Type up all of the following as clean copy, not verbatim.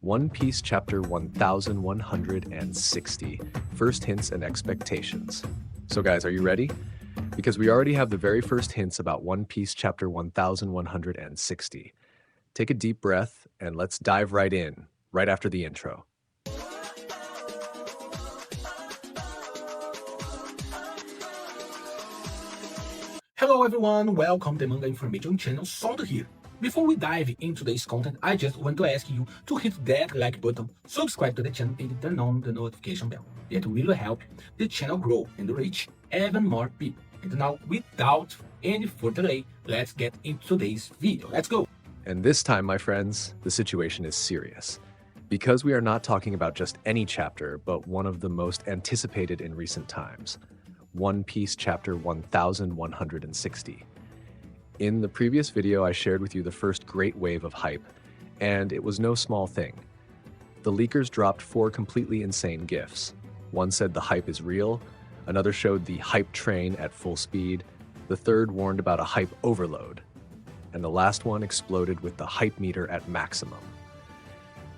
One Piece Chapter 1160, First Hints and Expectations. So guys, are you ready? Because we already have the very first hints about One Piece Chapter 1160. Take a deep breath and let's dive right in, right after the intro. Hello everyone, welcome to Manga Information Channel, Sound here. Before we dive into today's content, I just want to ask you to hit that like button, subscribe to the channel and turn on the notification bell. It will help the channel grow and reach even more people. And now, without any further delay, let's get into today's video. Let's go! And this time, my friends, the situation is serious. Because we are not talking about just any chapter, but one of the most anticipated in recent times. One Piece Chapter 1160. In the previous video, I shared with you the first great wave of hype, and it was no small thing. The leakers dropped 4 completely insane GIFs. One said the hype is real, another showed the hype train at full speed, the third warned about a hype overload, and the last one exploded with the hype meter at maximum.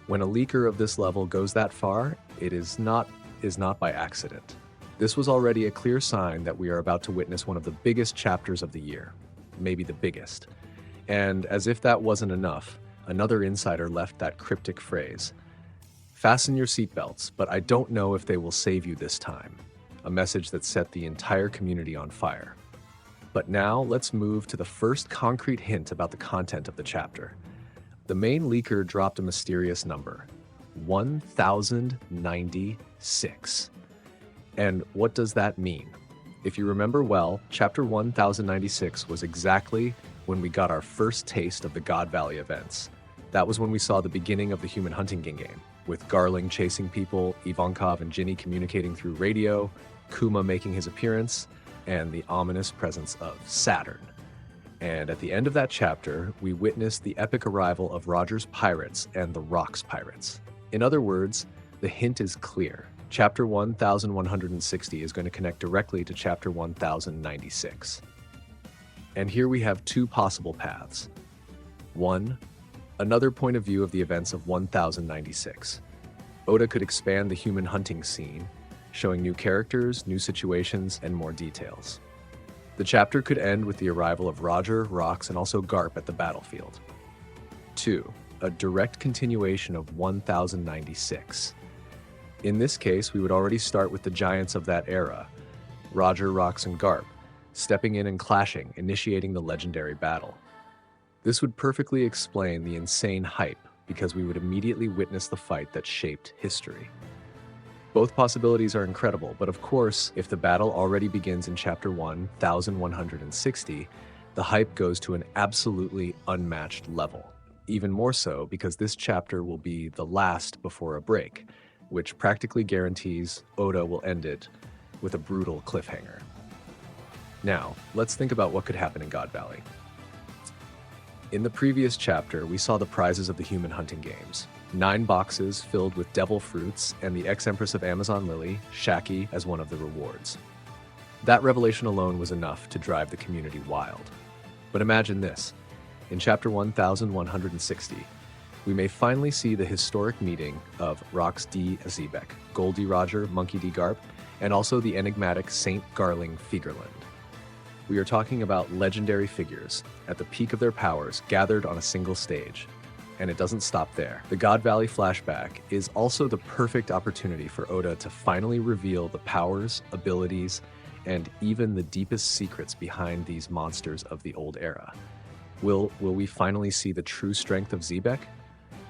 When a leaker of this level goes that far, it is not by accident. This was already a clear sign that we are about to witness one of the biggest chapters of the year. Maybe the biggest. And as if that wasn't enough, another insider left that cryptic phrase. Fasten your seatbelts, but I don't know if they will save you this time. A message that set the entire community on fire. But now let's move to the first concrete hint about the content of the chapter. The main leaker dropped a mysterious number, 1096. And what does that mean? If you remember well, Chapter 1096 was exactly when we got our first taste of the God Valley events. That was when we saw the beginning of the human hunting game, with Garling chasing people, Ivankov and Ginny communicating through radio, Kuma making his appearance, and the ominous presence of Saturn. And at the end of that chapter, we witnessed the epic arrival of Roger's pirates and the Rock's pirates. In other words, the hint is clear. Chapter 1160 is going to connect directly to Chapter 1096. And here we have 2 possible paths. 1. Another point of view of the events of 1096. Oda could expand the human hunting scene, showing new characters, new situations, and more details. The chapter could end with the arrival of Roger, Rox, and also Garp at the battlefield. 2. A direct continuation of 1096. In this case, we would already start with the giants of that era, Roger, Rox, and Garp, stepping in and clashing, initiating the legendary battle. This would perfectly explain the insane hype, because we would immediately witness the fight that shaped history. Both possibilities are incredible, but of course, if the battle already begins in Chapter 1160, the hype goes to an absolutely unmatched level. Even more so because this chapter will be the last before a break, which practically guarantees Oda will end it with a brutal cliffhanger. Now, let's think about what could happen in God Valley. In the previous chapter, we saw the prizes of the human hunting games. 9 boxes filled with devil fruits and the ex-empress of Amazon Lily, Shaki, as one of the rewards. That revelation alone was enough to drive the community wild. But imagine this. In Chapter 1160, we may finally see the historic meeting of Rox D. Azebek, Goldie Roger, Monkey D. Garp, and also the enigmatic Saint Garling Fiegerland. We are talking about legendary figures, at the peak of their powers, gathered on a single stage. And it doesn't stop there. The God Valley flashback is also the perfect opportunity for Oda to finally reveal the powers, abilities, and even the deepest secrets behind these monsters of the old era. Will we finally see the true strength of Xebec?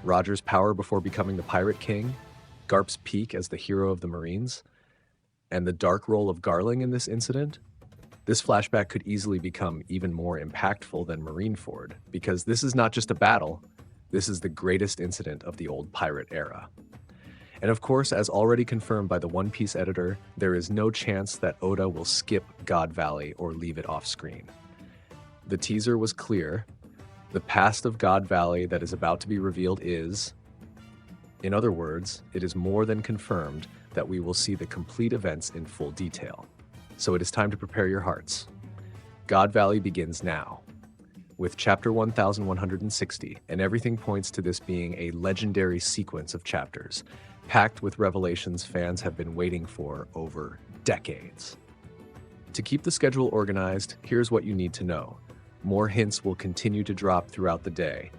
Roger's power before becoming the Pirate King, Garp's peak as the hero of the Marines, and the dark role of Garling in this incident? This flashback could easily become even more impactful than Marineford, because this is not just a battle, this is the greatest incident of the old pirate era. And of course, as already confirmed by the One Piece editor, there is no chance that Oda will skip God Valley or leave it off screen. The teaser was clear. The past of God Valley that is about to be revealed is, in other words, it is more than confirmed that we will see the complete events in full detail. So it is time to prepare your hearts. God Valley begins now. with chapter 1160, and everything points to this being a legendary sequence of chapters, packed with revelations fans have been waiting for over decades. To keep the schedule organized, here's what you need to know. More hints will continue to drop throughout the day.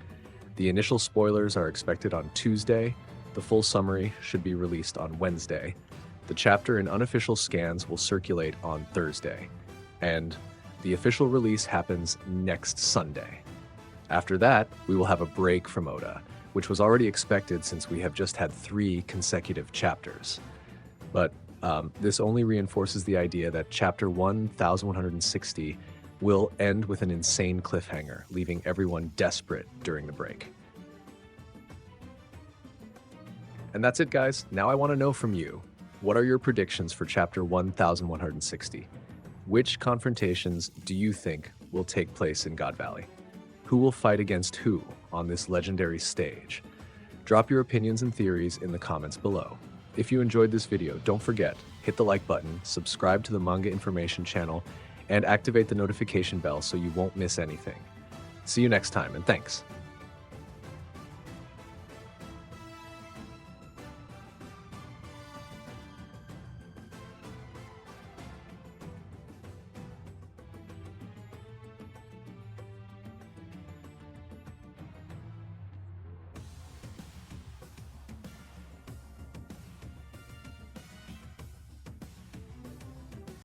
The initial spoilers are expected on Tuesday. The full summary should be released on Wednesday. The chapter and unofficial scans will circulate on Thursday. And the official release happens next Sunday. After that, we will have a break from Oda, which was already expected since we have just had 3 consecutive chapters. But this only reinforces the idea that chapter 1160 will end with an insane cliffhanger, leaving everyone desperate during the break. And that's it, guys. Now I want to know from you, what are your predictions for chapter 1160? Which confrontations do you think will take place in God Valley? Who will fight against who on this legendary stage? Drop your opinions and theories in the comments below. If you enjoyed this video, don't forget, hit the like button, subscribe to the Manga Information Channel, and activate the notification bell so you won't miss anything. See you next time, and thanks.